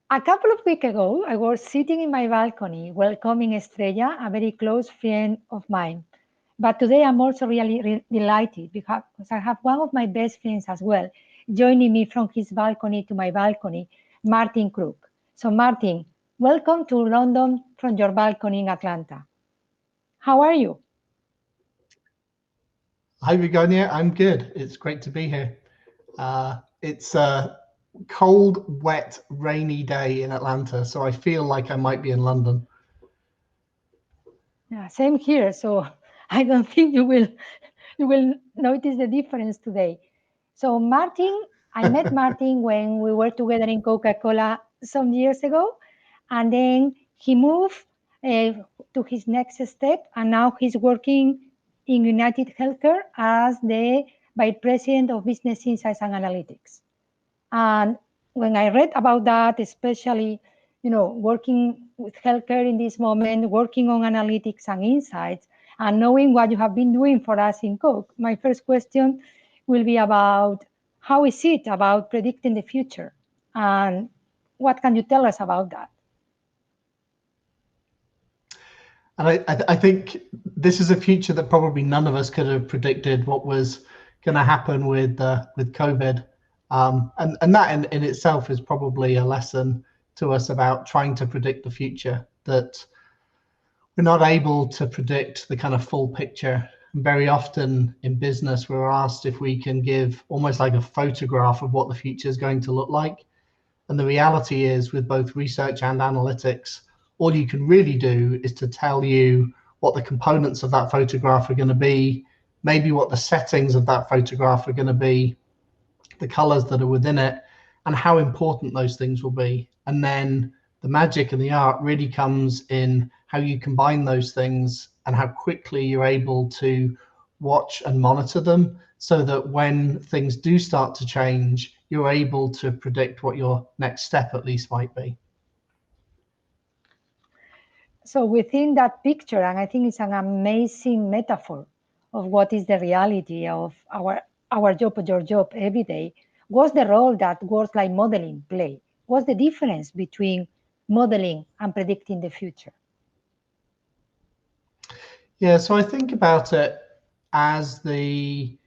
A couple of weeks ago, I was sitting in my balcony welcoming Estrella, a very close friend of mine. But today I'm also really delighted because I have one of my best friends as well, joining me from his balcony to my balcony, Martyn Crook. So Martyn, welcome to London from your balcony in Atlanta. How are you? Hi, Begonia. I'm good. It's great to be here. It's a cold, wet, rainy day in Atlanta, so I feel like I might be in London. Yeah, same here. So I don't think you will notice the difference today. So Martyn, I met Martyn when we were together in Coca-Cola some years ago, and then he moved uh, to his next step, and now he's working in United Healthcare as the Vice President of Business Insights and Analytics. And when I read about that, especially, working with healthcare in this moment, working on analytics and insights, and knowing what you have been doing for us in Coke, my first question will be about how is it about predicting the future? And what can you tell us about that? And I think this is a future that probably none of us could have predicted what was going to happen with COVID. And that in itself is probably a lesson to us about trying to predict the future, that we're not able to predict the kind of full picture. And very often in business, we're asked if we can give almost like a photograph of what the future is going to look like. And the reality is, with both research and analytics, all you can really do is to tell you what the components of that photograph are going to be, maybe what the settings of that photograph are going to be, the colors that are within it, and how important those things will be. And then the magic and the art really comes in how you combine those things and how quickly you're able to watch and monitor them, so that when things do start to change, you're able to predict what your next step at least might be. So within that picture, and I think it's an amazing metaphor of what is the reality of our job or your job every day, what's the role that words like modeling play? What's the difference between modeling and predicting the future? Yeah, so I think about it as the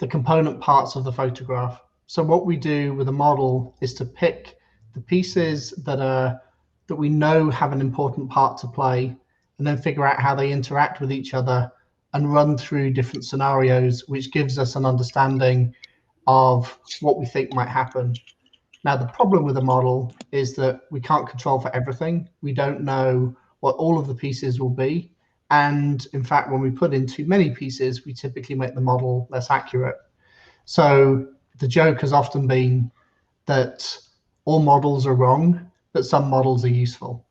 component parts of the photograph. So what we do with a model is to pick the pieces that we know have an important part to play, and then figure out how they interact with each other and run through different scenarios, which gives us an understanding of what we think might happen. Now, the problem with a model is that we can't control for everything. We don't know what all of the pieces will be. And in fact, when we put in too many pieces, we typically make the model less accurate. So the joke has often been that all models are wrong, but some models are useful.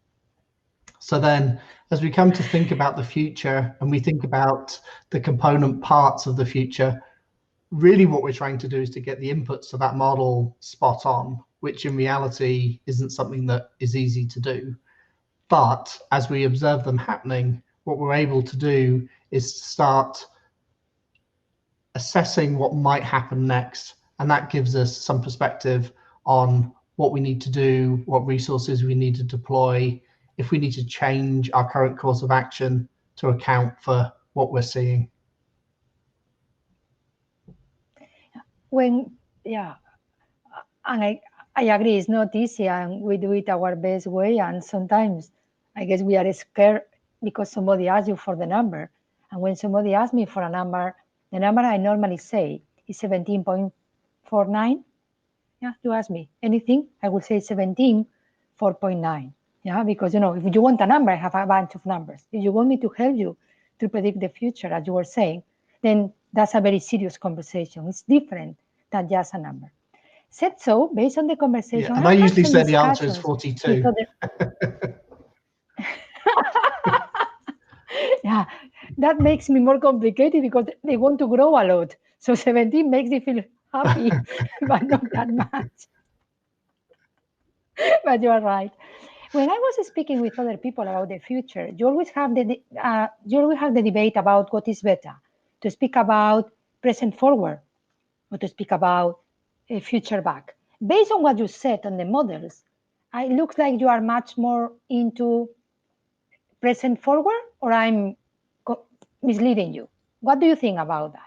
So then as we come to think about the future and we think about the component parts of the future, really what we're trying to do is to get the inputs to that model spot on, which in reality isn't something that is easy to do. But as we observe them happening, what we're able to do is start assessing what might happen next. And that gives us some perspective on what we need to do, what resources we need to deploy, if we need to change our current course of action to account for what we're seeing. Yeah, and I agree, it's not easy, and we do it our best way, and sometimes I guess we are scared because somebody asks you for the number. And when somebody asks me for a number, the number I normally say is 17.49. Yeah, you ask me anything, I will say 17.4.9. Yeah, because if you want a number, I have a bunch of numbers. If you want me to help you to predict the future, as you were saying, then that's a very serious conversation. It's different than just a number. Said so, based on the conversation, Yeah, and I I've had usually some say the answer is discussions 42. Yeah, that makes me more complicated because they want to grow a lot. So 17 makes me feel happy, but not that much. But you are right. When I was speaking with other people about the future, you always have the debate about what is better, to speak about present forward or to speak about a future back. Based on what you said on the models, It looks like you are much more into present forward, or I'm misleading you. What do you think about that?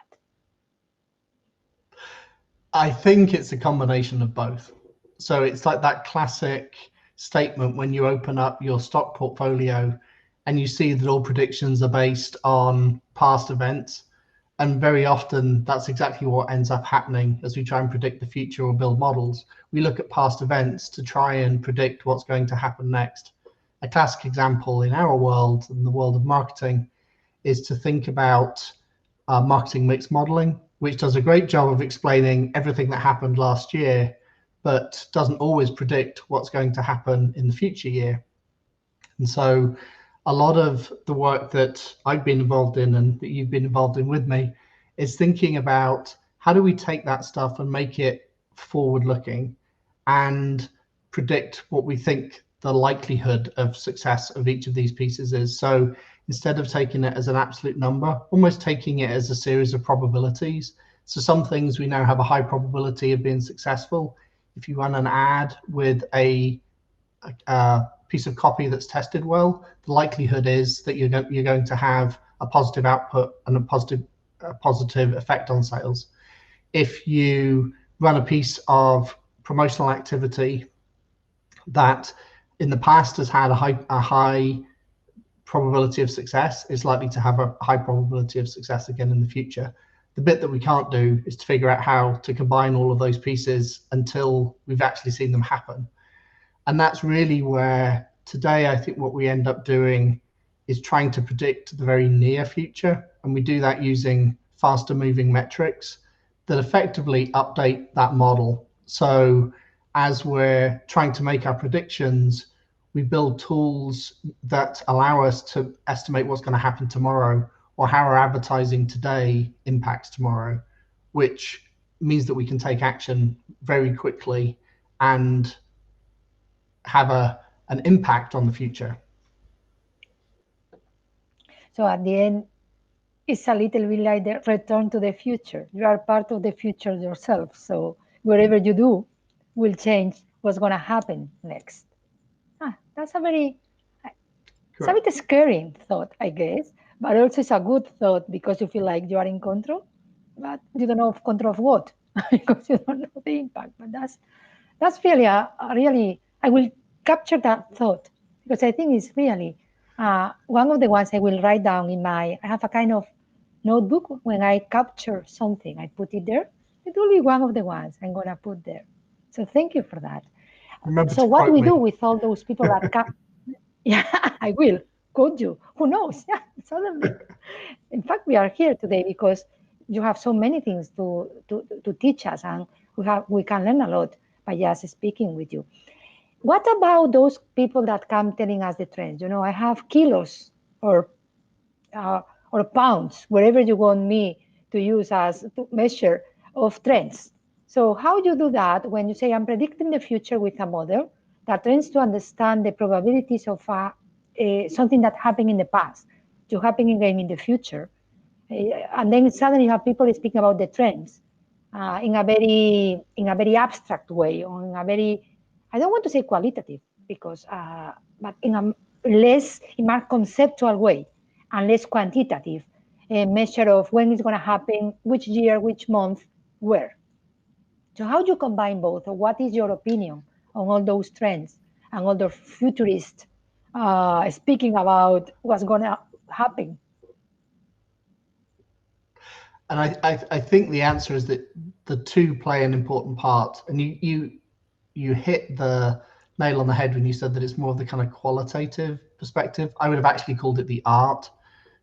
I think it's a combination of both. So it's like that classic statement when you open up your stock portfolio and you see that all predictions are based on past events. And very often that's exactly what ends up happening as we try and predict the future or build models. We look at past events to try and predict what's going to happen next. A classic example in our world, in the world of marketing, is to think about marketing mix modeling, which does a great job of explaining everything that happened last year, but doesn't always predict what's going to happen in the future year. And so a lot of the work that I've been involved in and that you've been involved in with me is thinking about how do we take that stuff and make it forward looking and predict what we think the likelihood of success of each of these pieces is. So instead of taking it as an absolute number, almost taking it as a series of probabilities. So some things we now have a high probability of being successful. If you run an ad with a piece of copy that's tested well, the likelihood is that you're going to have a positive output and a positive effect on sales. If you run a piece of promotional activity that in the past has had a high probability of success, is likely to have a high probability of success again in the future. The bit that we can't do is to figure out how to combine all of those pieces until we've actually seen them happen. And that's really where today I think what we end up doing is trying to predict the very near future. And we do that using faster moving metrics that effectively update that model. So as we're trying to make our predictions, we build tools that allow us to estimate what's going to happen tomorrow or how our advertising today impacts tomorrow, which means that we can take action very quickly and have an impact on the future. So at the end, it's a little bit like the return to the future. You are part of the future yourself. So whatever you do will change what's going to happen next. That's a very, it's a bit scary thought, I guess, but also it's a good thought because you feel like you are in control, but you don't know control of what because you don't know the impact. But that's really really, I will capture that thought because I think it's really one of the ones I will write down in I have a kind of notebook. When I capture something, I put it there. It will be one of the ones I'm going to put there. So thank you for that. Remember so what do we do with all those people that yeah, I will quote you. Who knows? Yeah, suddenly. In fact, we are here today because you have so many things to teach us, and we can learn a lot by just speaking with you. What about those people that come telling us the trends? I have kilos or pounds, wherever you want me to use as to measure of trends. So how do you do that when you say I'm predicting the future with a model that tends to understand the probabilities of something that happened in the past to happen again in the future, and then suddenly you have people speaking about the trends in a very abstract way, or in a very, I don't want to say qualitative because, but in a more conceptual way and less quantitative measure of when it's going to happen, which year, which month, where. So how do you combine both? Or what is your opinion on all those trends and all the futurists speaking about what's going to happen? And I think the answer is that the two play an important part. And you hit the nail on the head when you said that it's more of the kind of qualitative perspective. I would have actually called it the art.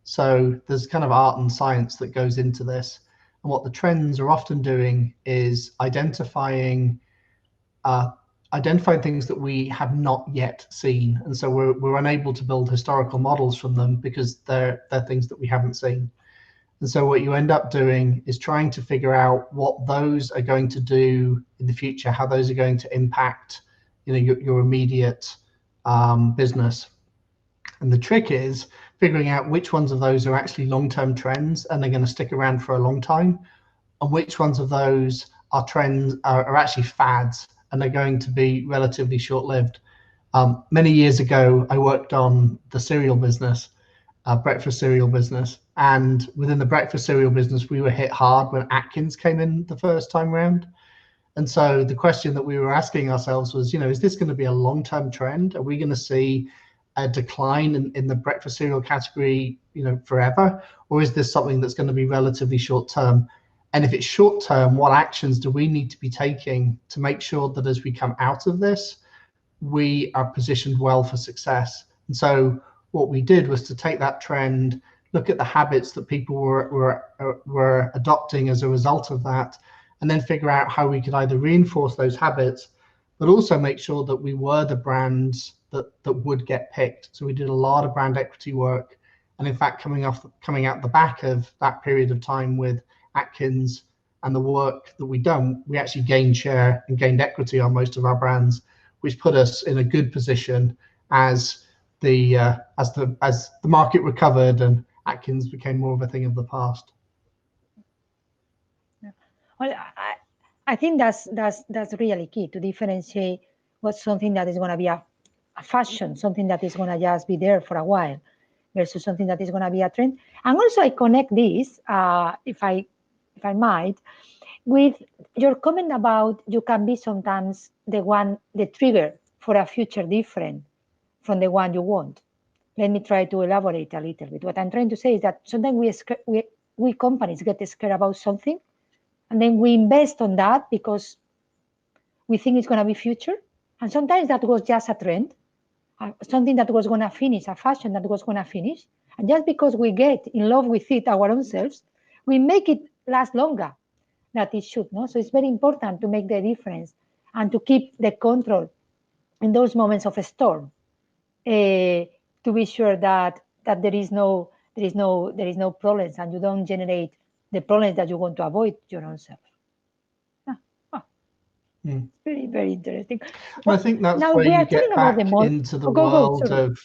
So there's kind of art and science that goes into this. And what the trends are often doing is identifying things that we have not yet seen. And so we're unable to build historical models from them because they're things that we haven't seen. And so what you end up doing is trying to figure out what those are going to do in the future, how those are going to impact your immediate business. And the trick is figuring out which ones of those are actually long-term trends and they're going to stick around for a long time, and which ones of those are trends are actually fads and they're going to be relatively short-lived. Many years ago, I worked on the cereal business, breakfast cereal business. And within the breakfast cereal business, we were hit hard when Atkins came in the first time round. And so the question that we were asking ourselves was, is this going to be a long-term trend? Are we going to see a decline in the breakfast cereal category, forever? Or is this something that's going to be relatively short-term? And if it's short-term, what actions do we need to be taking to make sure that as we come out of this, we are positioned well for success? And so what we did was to take that trend, look at the habits that people were adopting as a result of that, and then figure out how we could either reinforce those habits, but also make sure that we were the brands that would get picked. So we did a lot of brand equity work. And in fact, coming out the back of that period of time with Atkins and the work that we've done, we actually gained share and gained equity on most of our brands, which put us in a good position as the market recovered and Atkins became more of a thing of the past. Well, I think that's really key, to differentiate what's something that is going to be a fashion, something that is going to just be there for a while, versus something that is going to be a trend. And also I connect this, if I might, with your comment about you can be sometimes the trigger for a future different from the one you want. Let me try to elaborate a little bit. What I'm trying to say is that sometimes we companies get scared about something, and then we invest on that because we think it's going to be future. And sometimes that was just a trend, something that was going to finish, a fashion that was going to finish. And just because we get in love with it our own selves, we make it last longer than it should. No? So it's very important to make the difference and to keep the control in those moments of a storm, to be sure that there is no problems, and you don't generate the problems that you want to avoid your own self. Very, very interesting. Well, I think that's where you get back into the world of.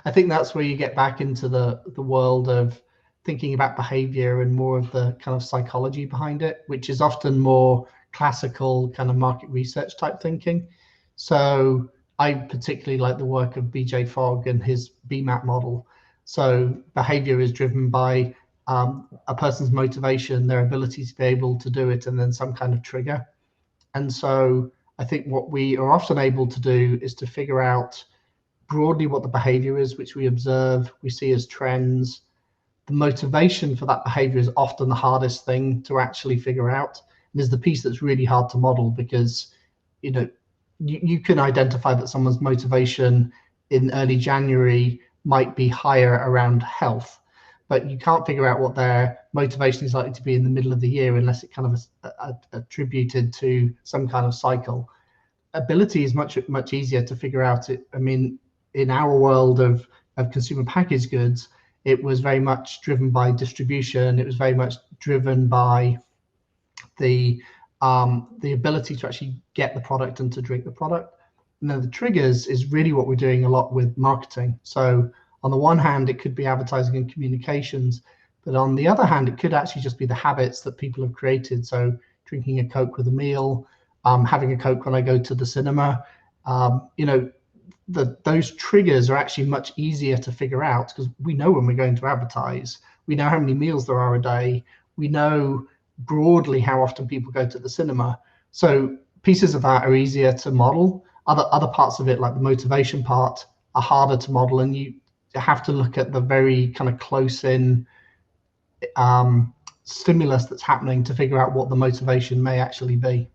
I think that's where you get back into the world of thinking about behavior and more of the kind of psychology behind it, which is often more classical kind of market research type thinking. So I particularly like the work of BJ Fogg and his BMAT model. So behavior is driven by a person's motivation, their ability to be able to do it, and then some kind of trigger. And so I think what we are often able to do is to figure out broadly what the behavior is, which we observe, we see as trends. The motivation for that behavior is often the hardest thing to actually figure out. And is the piece that's really hard to model, because you can identify that someone's motivation in early January might be higher around health, but you can't figure out what their motivation is likely to be in the middle of the year unless it kind of is attributed to some kind of cycle. Ability is much easier to figure out. I mean, in our world of consumer packaged goods, it was very much driven by distribution. It was very much driven by the ability to actually get the product and to drink the product. And then the triggers is really what we're doing a lot with marketing. So on the one hand, it could be advertising and communications, but on the other hand, it could actually just be the habits that people have created. So drinking a Coke with a meal, having a Coke when I go to the cinema, those triggers are actually much easier to figure out, because we know when we're going to advertise, we know how many meals there are a day, we know broadly how often people go to the cinema. So pieces of that are easier to model. Other parts of it, like the motivation part, are harder to model, and you have to look at the very kind of close in stimulus that's happening to figure out what the motivation may actually be.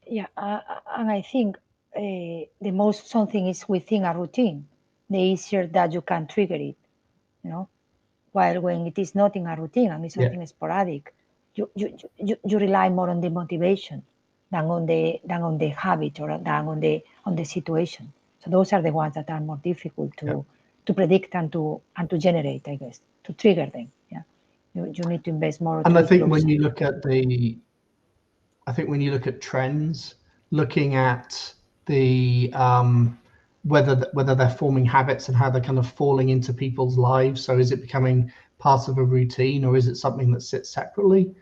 Yeah, and I think the most something is within a routine, the easier that you can trigger it, while when it is not in a routine and it's something sporadic, you rely more on the motivation than on the habit, or than on the situation. So those are the ones that are more difficult to predict and to generate, I guess, to trigger them. Yeah, you need to invest more. And I think when you look at trends, looking at the whether they're forming habits and how they're kind of falling into people's lives. So is it becoming part of a routine, or is it something that sits separately?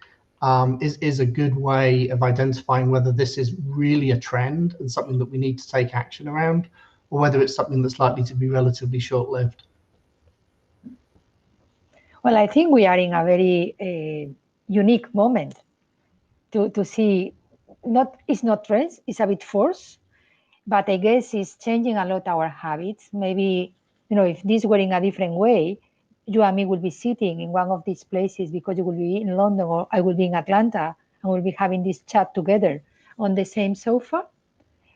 Is a good way of identifying whether this is really a trend and something that we need to take action around, or whether it's something that's likely to be relatively short-lived. Well, I think we are in a very unique moment to see, it's not trends, it's a bit force, but I guess it's changing a lot our habits. Maybe, if this were in a different way, you and me will be sitting in one of these places because you will be in London or I will be in Atlanta and we'll be having this chat together on the same sofa.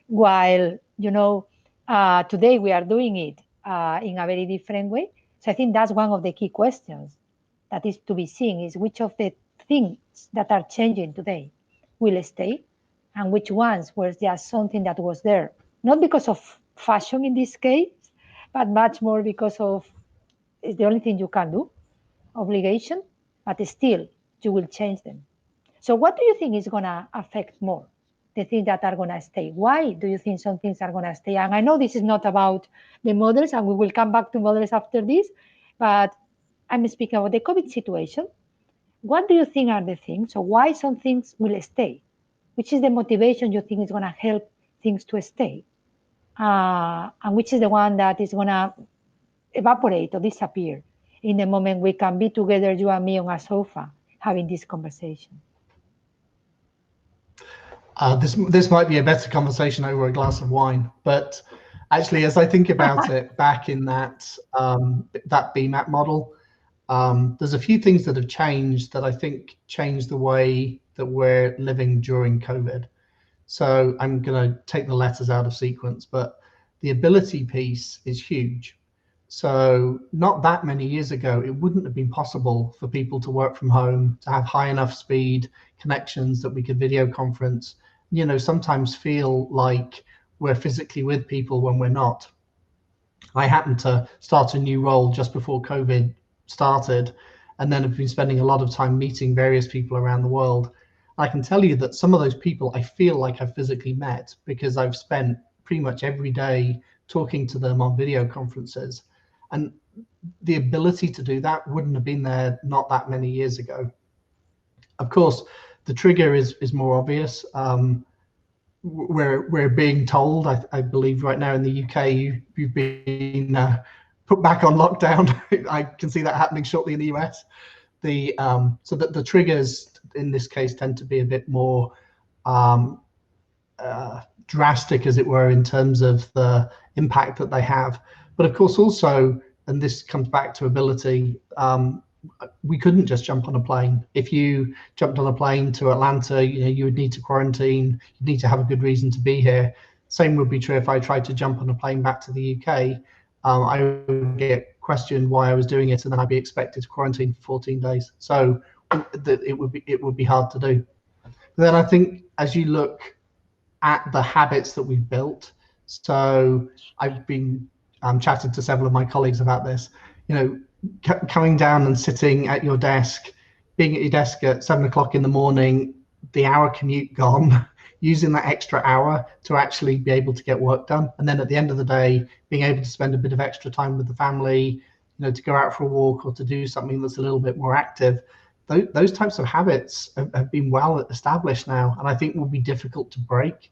While, today we are doing it in a very different way. So I think that's one of the key questions that is to be seen, is which of the things that are changing today will stay and which ones were just something that was there, not because of fashion in this case, but much more because of it's the only thing you can do, obligation, but still you will change them. So what do you think is going to affect more? The things that are going to stay. Why do you think some things are going to stay? And I know this is not about the models, and we will come back to models after this, but I'm speaking about the COVID situation. What do you think are the things? So why some things will stay? Which is the motivation you think is going to help things to stay? And which is the one that is going to evaporate or disappear in the moment we can be together, you and me, on a sofa, having this conversation? This might be a better conversation over a glass of wine, but actually, as I think about it, back in that BMAP model, there's a few things that have changed that I think changed the way that we're living during COVID. So I'm going to take the letters out of sequence, but the ability piece is huge. So not that many years ago, it wouldn't have been possible for people to work from home, to have high enough speed connections that we could video conference, sometimes feel like we're physically with people when we're not. I happened to start a new role just before COVID started, and then have been spending a lot of time meeting various people around the world. I can tell you that some of those people I feel like I've physically met because I've spent pretty much every day talking to them on video conferences. And the ability to do that wouldn't have been there not that many years ago. Of course, the trigger is more obvious. We're being told, I believe right now in the UK, you've been put back on lockdown. I can see that happening shortly in the US. So that the triggers in this case tend to be a bit more drastic, as it were, in terms of the impact that they have. But of course, also, and this comes back to ability, we couldn't just jump on a plane. If you jumped on a plane to Atlanta, you would need to quarantine. You'd need to have a good reason to be here. Same would be true if I tried to jump on a plane back to the UK. I would get questioned why I was doing it, and then I'd be expected to quarantine for 14 days. So it would be hard to do. But then I think as you look at the habits that we've built, so I've been chatting to several of my colleagues about this, coming down and sitting at your desk, being at your desk at 7 o'clock in the morning, the hour commute gone, using that extra hour to actually be able to get work done. And then at the end of the day, being able to spend a bit of extra time with the family, to go out for a walk or to do something that's a little bit more active. Those types of habits have been well established now, and I think will be difficult to break,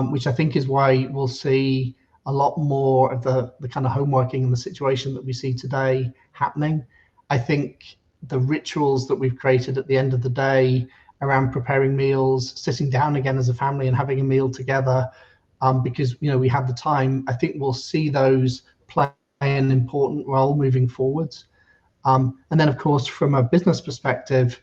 which I think is why we'll see a lot more of the kind of homeworking and the situation that we see today happening. I think the rituals that we've created at the end of the day around preparing meals, sitting down again as a family and having a meal together, because we have the time, I think we'll see those play an important role moving forwards. And then of course, from a business perspective,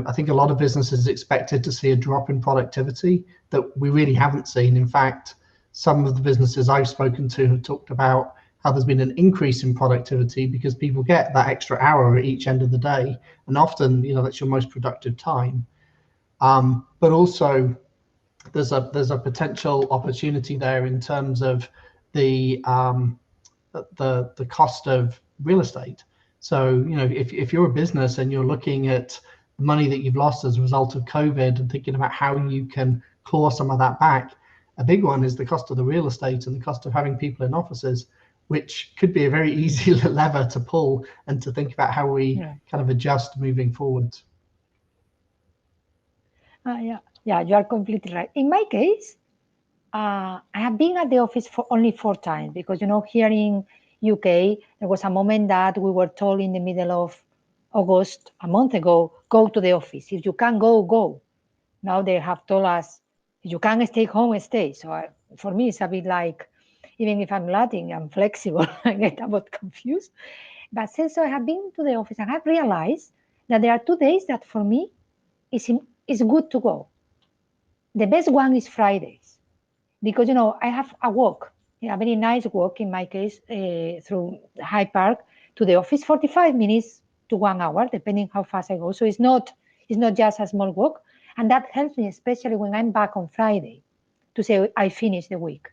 I think a lot of businesses expected to see a drop in productivity that we really haven't seen. In fact, some of the businesses I've spoken to have talked about how there's been an increase in productivity because people get that extra hour at each end of the day, and often that's your most productive time. But also there's a potential opportunity there in terms of the cost of real estate. So if you're a business and you're looking at the money that you've lost as a result of COVID and thinking about how you can claw some of that back, a big one is the cost of the real estate and the cost of having people in offices. which could be a very easy lever to pull and to think about how we kind of adjust moving forward. Yeah, you are completely right. In my case, I have been at the office for only 4 times because, here in UK, there was a moment that we were told in the middle of August, a month ago, go to the office. If you can go, go. Now they have told us, if you can stay home, stay. So for me, it's a bit like, even if I'm Latin, I'm flexible. I get a bit confused. But since I have been to the office, I have realized that there are 2 days that for me is good to go. The best one is Fridays because I have a walk, a very nice walk in my case, through Hyde Park to the office, 45 minutes to 1 hour, depending how fast I go. So it's not just a small walk, and that helps me, especially when I'm back on Friday, to say I finished the week.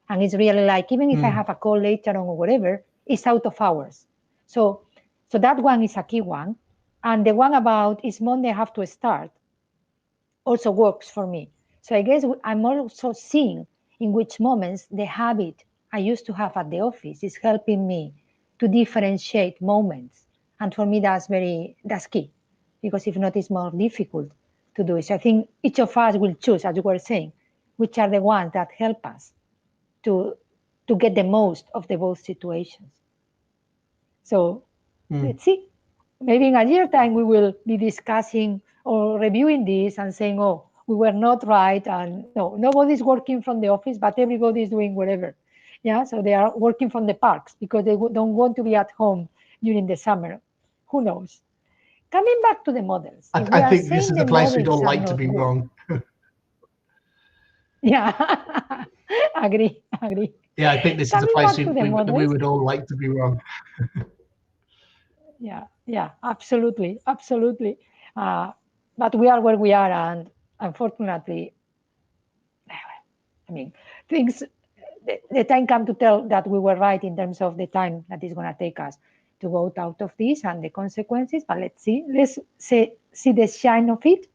And it's really like, even if I have a call later on or whatever, it's out of hours. So that one is a key one, and the one about is Monday I have to start also works for me. So I guess I'm also seeing in which moments the habit I used to have at the office is helping me to differentiate moments. And for me, that's key, because if not, it's more difficult to do it. So I think each of us will choose, as you were saying, which are the ones that help us to get the most of the both situations. So let's see. Maybe in a year time, we will be discussing or reviewing this and saying, oh, we were not right. And no, nobody's working from the office, but everybody's doing whatever. Yeah, so they are working from the parks because they don't want to be at home during the summer. Who knows? Coming back to the models. I think this is a place we'd all like to be wrong. Yeah, agree. Yeah, I think this is a place we would all like to be wrong. Yeah, absolutely. But we are where we are, and unfortunately, I mean, things, the time come to tell that we were right in terms of the time that it's going to take us to go out of this and the consequences. But let's see the shine of it.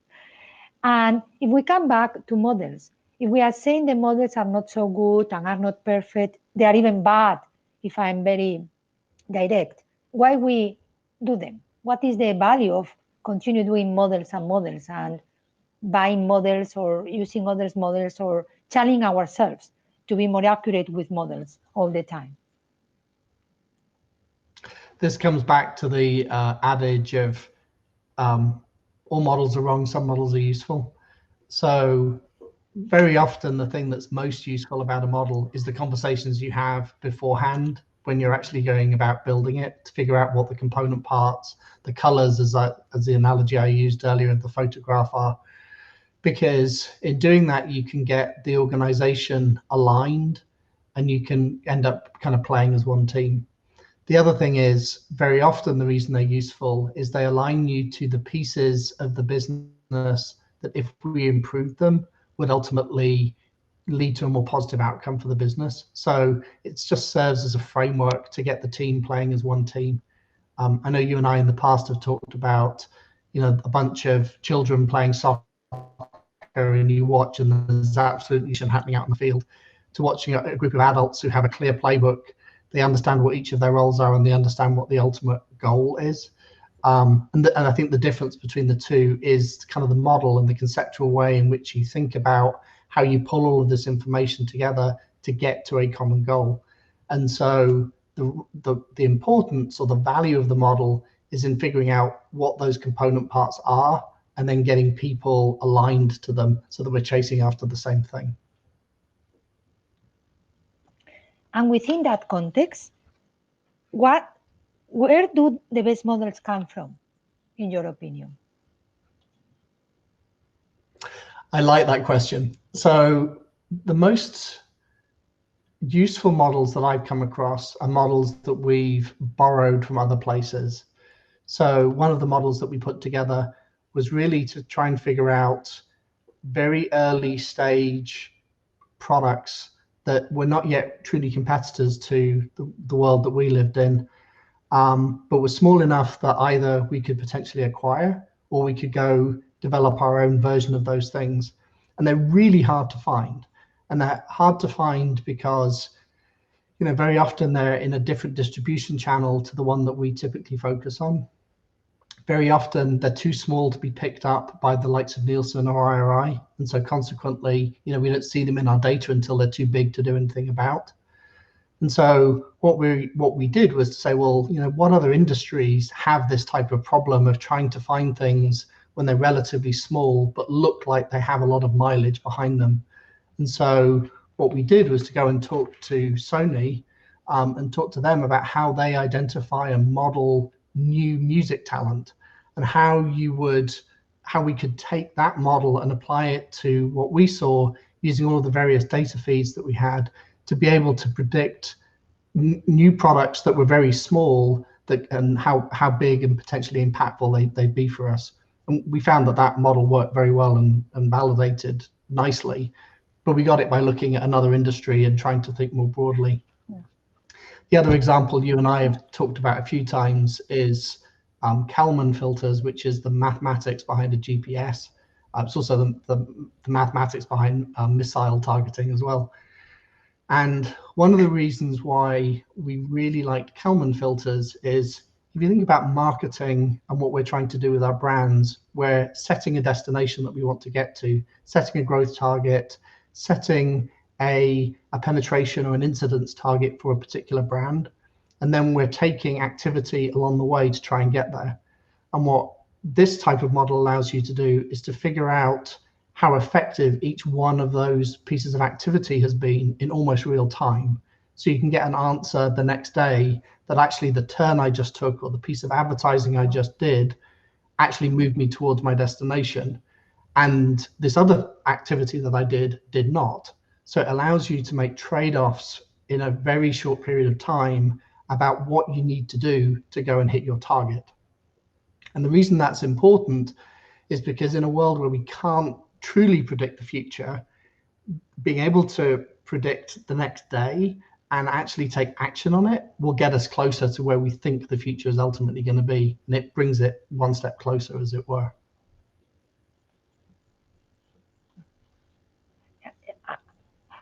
And if we come back to models, if we are saying the models are not so good and are not perfect, they are even bad, if I'm very direct, why we do them? What is the value of continue doing models and buying models or using others' models or challenging ourselves to be more accurate with models all the time? This comes back to the adage of all models are wrong, some models are useful. So very often the thing that's most useful about a model is the conversations you have beforehand when you're actually going about building it, to figure out what the component parts, the colors, as the analogy I used earlier of the photograph are. Because in doing that, you can get the organization aligned and you can end up kind of playing as one team. The other thing is, very often the reason they're useful is they align you to the pieces of the business that, if we improve them, would ultimately lead to a more positive outcome for the business. So it just serves as a framework to get the team playing as one team. I know you and I in the past have talked about, a bunch of children playing soccer, and you watch and there's absolutely shit happening out in the field, to watching a group of adults who have a clear playbook. They understand what each of their roles are and they understand what the ultimate goal is. And I think the difference between the two is kind of the model and the conceptual way in which you think about how you pull all of this information together to get to a common goal. And so the importance or the value of the model is in figuring out what those component parts are and then getting people aligned to them so that we're chasing after the same thing. And within that context, where do the best models come from, in your opinion? I like that question. So the most useful models that I've come across are models that we've borrowed from other places. So one of the models that we put together was really to try and figure out very early stage products that were not yet truly competitors to the world that we lived in, but were small enough that either we could potentially acquire or we could go develop our own version of those things. And they're really hard to find. And they're hard to find because very often they're in a different distribution channel to the one that we typically focus on. Very often they're too small to be picked up by the likes of Nielsen or IRI. And so consequently, we don't see them in our data until they're too big to do anything about. And so what we did was to say, well, what other industries have this type of problem of trying to find things when they're relatively small, but look like they have a lot of mileage behind them. And so what we did was to go and talk to Sony and talk to them about how they identify and model new music talent, and how we could take that model and apply it to what we saw using all of the various data feeds that we had to be able to predict new products that were very small, and how big and potentially impactful they'd be for us. And we found that model worked very well and validated nicely, but we got it by looking at another industry and trying to think more broadly. Yeah. The other example you and I have talked about a few times is Kalman Filters, which is the mathematics behind a GPS. It's also the mathematics behind missile targeting as well. And one of the reasons why we really liked Kalman Filters is, if you think about marketing and what we're trying to do with our brands, we're setting a destination that we want to get to, setting a growth target, setting a penetration or an incidence target for a particular brand. And then we're taking activity along the way to try and get there. And what this type of model allows you to do is to figure out how effective each one of those pieces of activity has been in almost real time. So you can get an answer the next day that actually the turn I just took or the piece of advertising I just did actually moved me towards my destination. And this other activity that I did not. So it allows you to make trade-offs in a very short period of time about what you need to do to go and hit your target. And the reason that's important is because in a world where we can't truly predict the future, being able to predict the next day and actually take action on it will get us closer to where we think the future is ultimately going to be. And it brings it one step closer, as it were.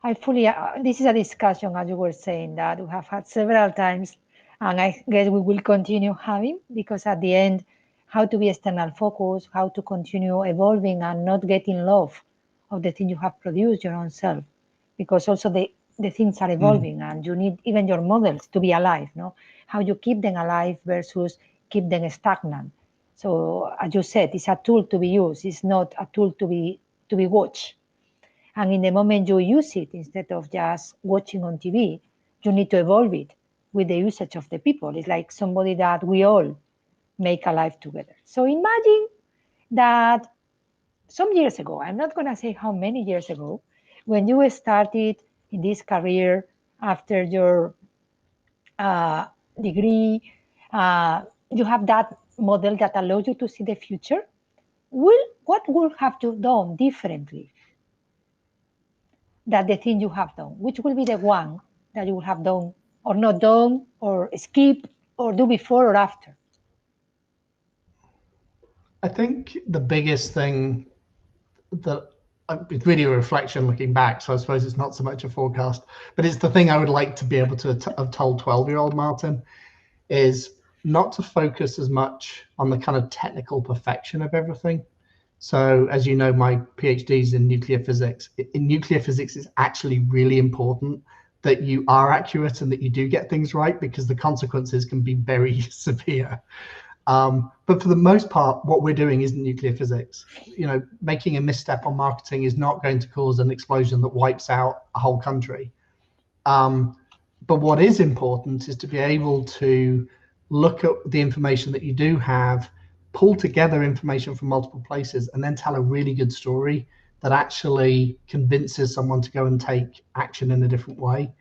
I fully, this is a discussion, as you were saying, that we have had several times, and I guess we will continue having, because at the end, how to be external focused, how to continue evolving and not get in love of the thing you have produced your own self, because also the things are evolving and you need even your models to be alive, no? How you keep them alive versus keep them stagnant. So as you said, it's a tool to be used, it's not a tool to be watched. And in the moment you use it, instead of just watching on TV, you need to evolve it with the usage of the people. It's like somebody that we all make alive together. So imagine that some years ago, I'm not going to say how many years ago, when you started in this career after your degree, you have that model that allows you to see the future. What would have you done differently than the thing you have done? Which will be the one that you will have done or not done or skip or do before or after? I think the biggest thing that it's really a reflection looking back, so I suppose it's not so much a forecast, but it's the thing I would like to be able to have told 12-year-old Martyn, is not to focus as much on the kind of technical perfection of everything. So as you know, my PhD is in nuclear physics. In nuclear physics, it's actually really important that you are accurate and that you do get things right, because the consequences can be very severe. But for the most part, what we're doing isn't nuclear physics. Making a misstep on marketing is not going to cause an explosion that wipes out a whole country. But what is important is to be able to look at the information that you do have, pull together information from multiple places, and then tell a really good story that actually convinces someone to go and take action in a different way.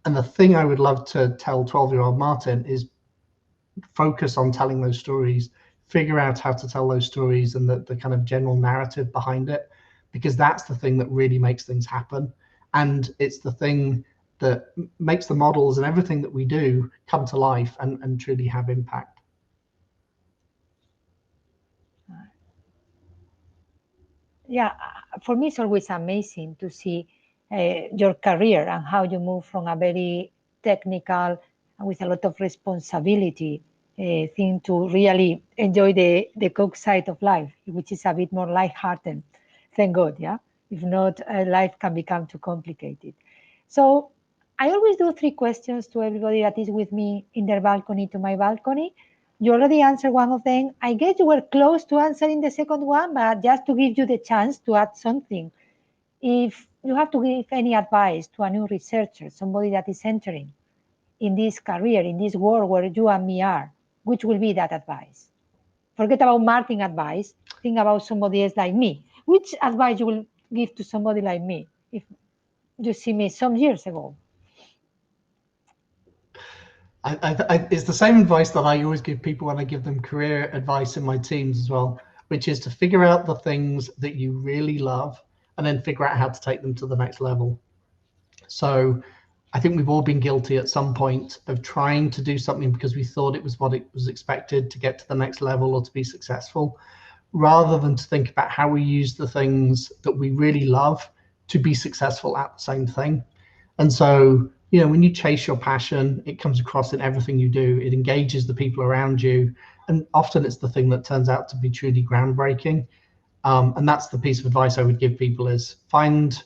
And the thing I would love to tell 12-year-old Martyn is focus on telling those stories, figure out how to tell those stories and the kind of general narrative behind it, because that's the thing that really makes things happen. And it's the thing that makes the models and everything that we do come to life and truly have impact. Yeah, for me, it's always amazing to see your career and how you move from a very technical and with a lot of responsibility thing to really enjoy the Coke side of life, which is a bit more lighthearted. Thank God, yeah. If not, life can become too complicated. So I always do 3 questions to everybody that is with me in their balcony to my balcony. You already answered one of them. I guess you were close to answering the second one, but just to give you the chance to add something. If you have to give any advice to a new researcher, somebody that is entering in this career, in this world where you and me are, which will be that advice? Forget about Martyn advice. Think about somebody else like me. Which advice you will give to somebody like me if you see me some years ago? It's the same advice that I always give people when I give them career advice in my teams as well, which is to figure out the things that you really love and then figure out how to take them to the next level. So I think we've all been guilty at some point of trying to do something because we thought it was what it was expected to get to the next level or to be successful, rather than to think about how we use the things that we really love to be successful at the same thing. And so, when you chase your passion, it comes across in everything you do. It engages the people around you. And often it's the thing that turns out to be truly groundbreaking. And that's the piece of advice I would give people is find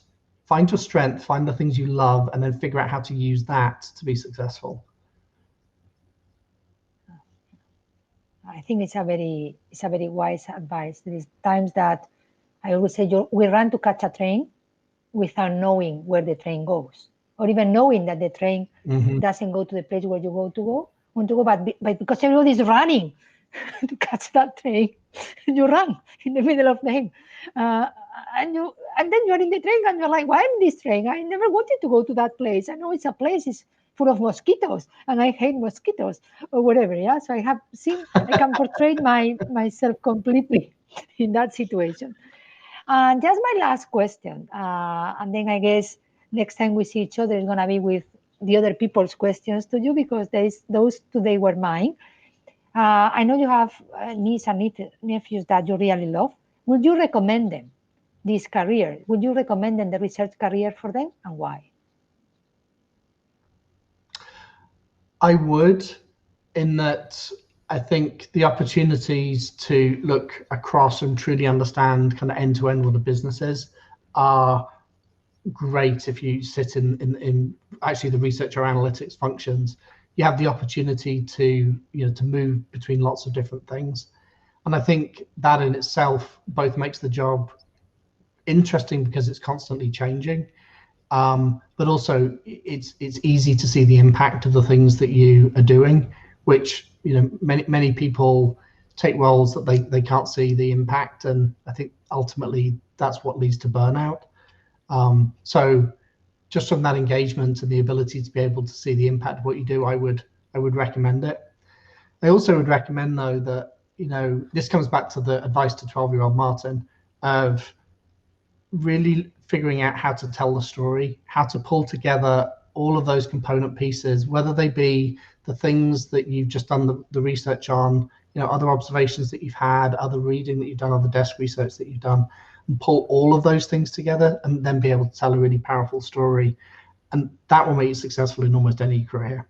your strength, find the things you love, and then figure out how to use that to be successful. I think it's a very wise advice. There is times that I always say we run to catch a train without knowing where the train goes, or even knowing that the train doesn't go to the place where you want to go, but because everybody is running to catch that train, you run in the middle of them, and then you're in the train and you're like, why am this train? I never wanted to go to that place. I know it's a place, it's full of mosquitoes, and I hate mosquitoes, or whatever. Yeah, so I can portray myself completely in that situation. And just my last question, and then I guess next time we see each other is going to be with the other people's questions to you, because those today were mine. I know you have nieces and nephews that you really love. Would you recommend them this career? Would you recommend them the research career for them, and why? I would, in that I think the opportunities to look across and truly understand kind of end to end what a business is are great. If you sit in actually the research or analytics functions, you have the opportunity to to move between lots of different things, and I think that in itself both makes the job interesting because it's constantly changing, but also it's easy to see the impact of the things that you are doing, which many people take roles that they can't see the impact, and I think ultimately that's what leads to burnout. So just from that engagement and the ability to be able to see the impact of what you do, I would recommend it. I also would recommend, though, that this comes back to the advice to 12-year-old Martyn of really figuring out how to tell the story, how to pull together all of those component pieces, whether they be the things that you've just done the research on, other observations that you've had, other reading that you've done, other desk research that you've done, and pull all of those things together and then be able to tell a really powerful story. And that will make you successful in almost any career.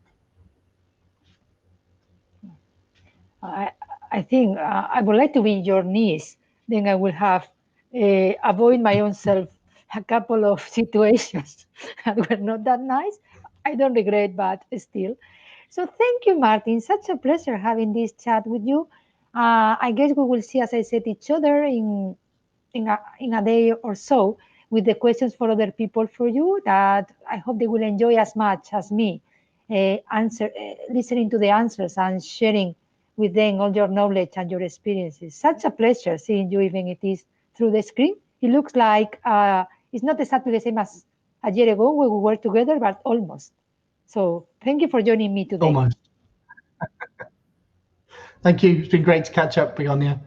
I think I would like to be your niece. Then I will have avoid my own self a couple of situations that were not that nice. I don't regret, but still. So thank you, Martyn. Such a pleasure having this chat with you. I guess we will see, as I said, each other in a day or so with the questions for other people for you that I hope they will enjoy as much as me listening to the answers and sharing with them all your knowledge and your experiences. Such a pleasure seeing you, even if it is through the screen. It looks like it's not exactly the same as a year ago when we were together, but almost. So thank you for joining me today. Almost. Thank you. It's been great to catch up, Begonia.